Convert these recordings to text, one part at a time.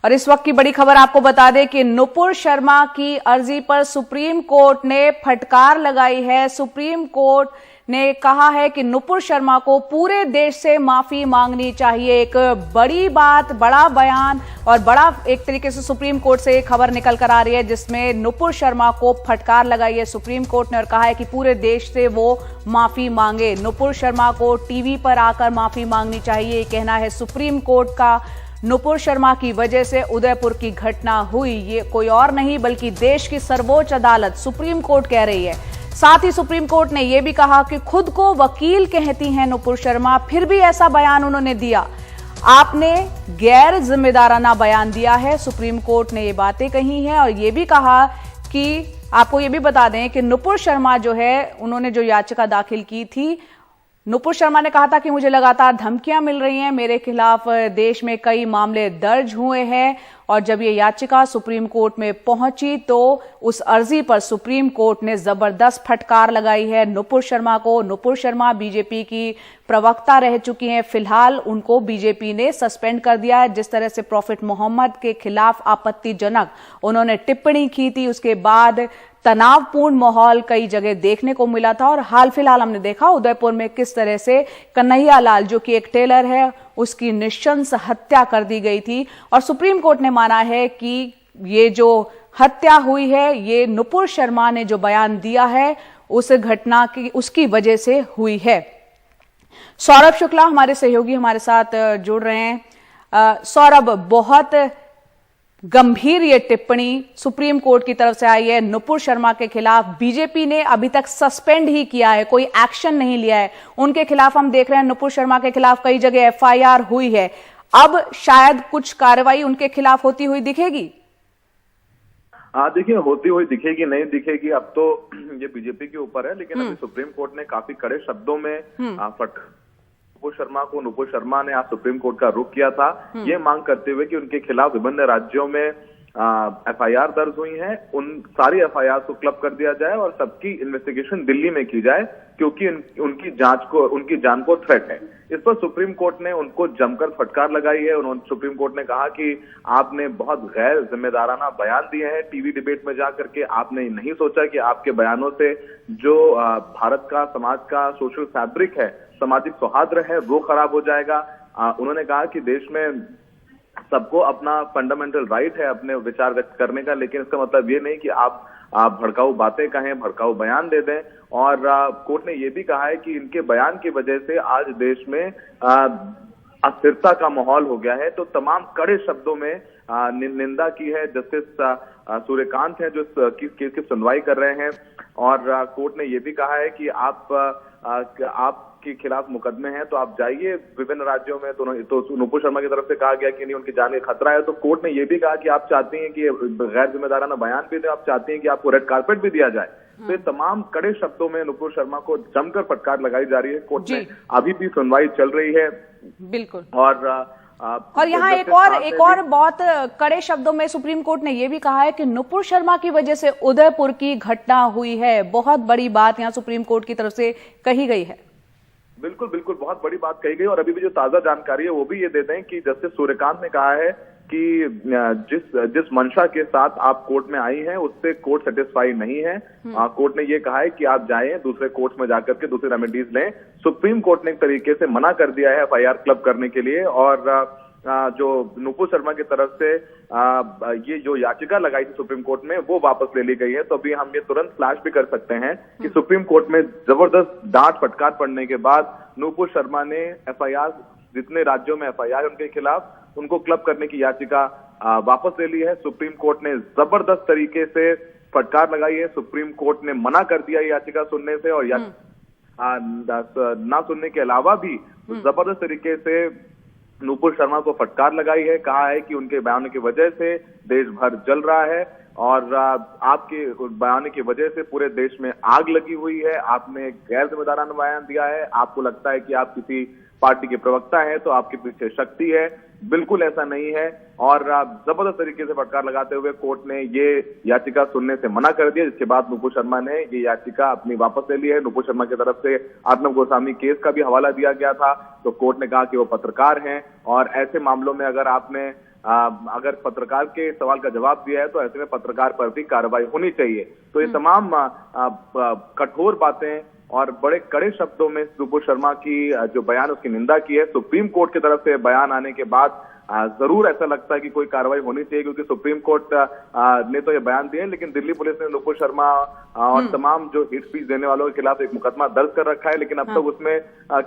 और इस वक्त की बड़ी खबर आपको बता दें कि नुपुर शर्मा की अर्जी पर सुप्रीम कोर्ट ने फटकार लगाई है। सुप्रीम कोर्ट ने कहा है कि नुपुर शर्मा को पूरे देश से माफी मांगनी चाहिए। एक बड़ी बात, बड़ा बयान और बड़ा एक तरीके से सुप्रीम कोर्ट से खबर निकल कर आ रही है, जिसमें नुपुर शर्मा को फटकार लगाई है सुप्रीम कोर्ट ने और कहा है कि पूरे देश से वो माफी मांगे। नुपुर शर्मा को टीवी पर आकर माफी मांगनी चाहिए, ये कहना है सुप्रीम कोर्ट का। नुपुर शर्मा की वजह से उदयपुर की घटना हुई, ये कोई और नहीं बल्कि देश की सर्वोच्च अदालत सुप्रीम कोर्ट कह रही है। साथ ही सुप्रीम कोर्ट ने यह भी कहा कि खुद को वकील कहती हैं नुपुर शर्मा, फिर भी ऐसा बयान उन्होंने दिया। आपने गैर जिम्मेदाराना बयान दिया है, सुप्रीम कोर्ट ने ये बातें कही हैं। और ये भी कहा कि आपको ये भी बता दें कि नुपुर शर्मा जो है, उन्होंने जो याचिका दाखिल की थी, नुपुर शर्मा ने कहा था कि मुझे लगातार धमकियां मिल रही हैं, मेरे खिलाफ देश में कई मामले दर्ज हुए हैं। और जब ये याचिका सुप्रीम कोर्ट में पहुंची तो उस अर्जी पर सुप्रीम कोर्ट ने जबरदस्त फटकार लगाई है नुपुर शर्मा को। नुपुर शर्मा बीजेपी की प्रवक्ता रह चुकी हैं, फिलहाल उनको बीजेपी ने सस्पेंड कर दिया है। जिस तरह से प्रॉफिट मोहम्मद के खिलाफ आपत्तिजनक उन्होंने टिप्पणी की थी, उसके बाद तनावपूर्ण माहौल कई जगह देखने को मिला था। और हाल फिलहाल हमने देखा उदयपुर में किस तरह से कन्हैया लाल, जो कि एक टेलर है, उसकी निशंस हत्या कर दी गई थी। और सुप्रीम कोर्ट ने माना है कि ये जो हत्या हुई है, ये नुपुर शर्मा ने जो बयान दिया है उस घटना की, उसकी वजह से हुई है। सौरभ शुक्ला हमारे सहयोगी हमारे साथ जुड़ रहे हैं। सौरभ, बहुत गंभीर ये टिप्पणी सुप्रीम कोर्ट की तरफ से आई है नुपुर शर्मा के खिलाफ। बीजेपी ने अभी तक सस्पेंड ही किया है, कोई एक्शन नहीं लिया है उनके खिलाफ। हम देख रहे हैं नुपुर शर्मा के खिलाफ कई जगह एफआईआर हुई है, अब शायद कुछ कार्रवाई उनके खिलाफ होती हुई दिखेगी। देखिए, होती हुई दिखेगी नहीं दिखेगी, अब तो ये बीजेपी के ऊपर है। लेकिन अभी सुप्रीम कोर्ट ने काफी कड़े शब्दों में नुपुर शर्मा ने आज सुप्रीम कोर्ट का रुख किया था, ये मांग करते हुए कि उनके खिलाफ विभिन्न राज्यों में एफआईआर दर्ज हुई हैं, उन सारी एफआईआर को क्लब कर दिया जाए और सबकी इन्वेस्टिगेशन दिल्ली में की जाए, क्योंकि उनकी जान को थ्रेट है। इस पर सुप्रीम कोर्ट ने उनको जमकर फटकार लगाई है। सुप्रीम कोर्ट ने कहा कि आपने बहुत गैर जिम्मेदाराना बयान दिए हैं टीवी डिबेट में जाकर के। आपने नहीं सोचा कि आपके बयानों से जो भारत का, समाज का सोशल फैब्रिक है, सामाजिक सौहार्द है, वो खराब हो जाएगा। उन्होंने कहा कि देश में सबको अपना फंडामेंटल राइट है अपने विचार व्यक्त करने का, लेकिन इसका मतलब ये नहीं कि आप भड़काऊ बातें कहें, भड़काऊ बयान दे दें। और कोर्ट ने यह भी कहा है कि इनके बयान की वजह से आज देश में अस्थिरता का माहौल हो गया है। तो तमाम कड़े शब्दों में निंदा की है। जस्टिस सूर्यकांत हैं जो केस की सुनवाई कर रहे हैं। और कोर्ट ने यह भी कहा है कि आपके खिलाफ मुकदमे हैं तो आप जाइए विभिन्न राज्यों में। तो नुपुर शर्मा की तरफ से कहा गया कि नहीं, उनकी जान का खतरा है। तो कोर्ट ने यह भी कहा कि आप चाहती हैं कि गैर जिम्मेदाराना बयान भी दें, आप चाहती हैं कि आपको रेड कार्पेट भी दिया जाए। तो तमाम कड़े शब्दों में नुपुर शर्मा को जमकर फटकार लगाई जा रही है। कोर्ट में अभी भी सुनवाई चल रही है। बिल्कुल। और यहाँ एक और बहुत कड़े शब्दों में सुप्रीम कोर्ट ने यह भी कहा है कि नुपुर शर्मा की वजह से उदयपुर की घटना हुई है। बहुत बड़ी बात यहाँ सुप्रीम कोर्ट की तरफ से कही गई है। बिल्कुल बिल्कुल, बहुत बड़ी बात कही गई। और अभी भी जो ताजा जानकारी है वो भी ये देते हैं कि जस्टिस सूर्यकांत ने कहा है कि जिस मंशा के साथ आप कोर्ट में आई हैं उससे कोर्ट सेटिस्फाई नहीं है। कोर्ट ने ये कहा है कि आप जाएं दूसरे कोर्ट में जाकर के दूसरे रेमेडीज लें। सुप्रीम कोर्ट ने एक तरीके से मना कर दिया है एफआईआर क्लब करने के लिए। और जो नुपुर शर्मा की तरफ से ये जो याचिका लगाई थी सुप्रीम कोर्ट में वो वापस ले ली गई है। तो अभी हम ये तुरंत फ्लैश भी कर सकते हैं कि सुप्रीम कोर्ट में जबरदस्त डांट फटकार पड़ने के बाद नुपुर शर्मा ने एफआईआर, जितने राज्यों में एफआईआर उनके खिलाफ, उनको क्लब करने की याचिका वापस ले ली है। सुप्रीम कोर्ट ने जबरदस्त तरीके से फटकार लगाई है। सुप्रीम कोर्ट ने मना कर दिया याचिका सुनने से। और ना सुनने के अलावा भी जबरदस्त तरीके से नुपुर शर्मा को फटकार लगाई है। कहा है कि उनके बयान की वजह से देश भर जल रहा है और आपके बयान की वजह से पूरे देश में आग लगी हुई है। आपने गैर जिम्मेदाराना बयान दिया है। आपको लगता है कि आप किसी पार्टी के प्रवक्ता हैं तो आपके पीछे शक्ति है। बिल्कुल ऐसा नहीं है। और जबरदस्त तरीके से फटकार लगाते हुए कोर्ट ने ये याचिका सुनने से मना कर दिया, जिसके बाद नुपुर शर्मा ने ये याचिका अपनी वापस ले ली है। नुपुर शर्मा की तरफ से अर्नब गोस्वामी केस का भी हवाला दिया गया था। तो कोर्ट ने कहा कि वो पत्रकार हैं और ऐसे मामलों में अगर आपने अगर पत्रकार के सवाल का जवाब दिया है तो ऐसे में पत्रकार पर भी कार्रवाई होनी चाहिए। तो ये तमाम कठोर बातें और बड़े कड़े शब्दों में नुपुर शर्मा की जो बयान उसकी निंदा की है। सुप्रीम कोर्ट की तरफ से बयान आने के बाद जरूर ऐसा लगता है कि कोई कार्रवाई होनी चाहिए, क्योंकि सुप्रीम कोर्ट ने तो ये बयान दिए, लेकिन दिल्ली पुलिस ने नुपुर शर्मा और तमाम जो हेट स्पीच देने वालों के खिलाफ एक मुकदमा दर्ज कर रखा है, लेकिन अब तक उसमें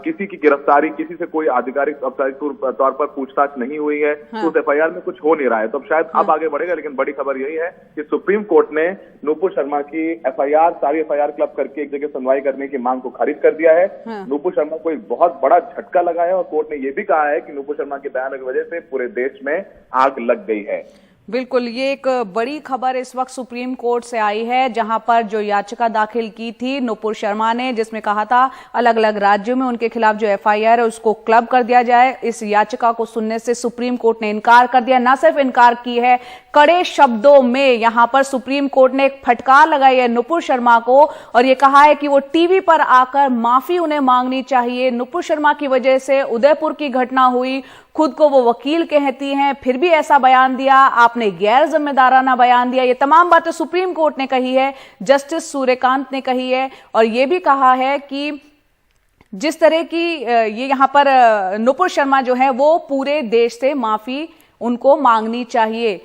किसी की गिरफ्तारी, किसी से कोई आधिकारिक औपचारिक तौर पर पूछताछ नहीं हुई है। तो उस एफआईआर में कुछ हो नहीं रहा है, तो शायद अब आगे बढ़ेगा। लेकिन बड़ी खबर यही है कि सुप्रीम कोर्ट ने नुपुर शर्मा की सारी एफआईआर क्लब करके एक जगह सुनवाई करने की मांग को खारिज कर दिया है। नुपुर शर्मा को एक बहुत बड़ा झटका लगा है और कोर्ट ने यह भी कहा है कि नुपुर शर्मा के बयानों की वजह से पूरे देश में आग लग गई है। बिल्कुल, ये एक बड़ी खबर इस वक्त सुप्रीम कोर्ट से आई है, जहां पर जो याचिका दाखिल की थी नुपुर शर्मा ने, जिसमें कहा था अलग अलग राज्यों में उनके खिलाफ जो एफआईआर है उसको क्लब कर दिया जाए, इस याचिका को सुनने से सुप्रीम कोर्ट ने इनकार कर दिया। न सिर्फ इनकार की है, कड़े शब्दों में यहां पर सुप्रीम कोर्ट ने एक फटकार लगाई है नुपुर शर्मा को और ये कहा है कि वो टीवी पर आकर माफी उन्हें मांगनी चाहिए। नुपुर शर्मा की वजह से उदयपुर की घटना हुई, खुद को वो वकील कहती हैं, फिर भी ऐसा बयान दिया, आपने गैर जिम्मेदाराना बयान दिया। ये तमाम बातें सुप्रीम कोर्ट ने कही है, जस्टिस सूर्यकांत ने कही है और ये भी कहा है कि जिस तरह की ये यहां पर नुपुर शर्मा जो है वो पूरे देश से माफी उनको मांगनी चाहिए।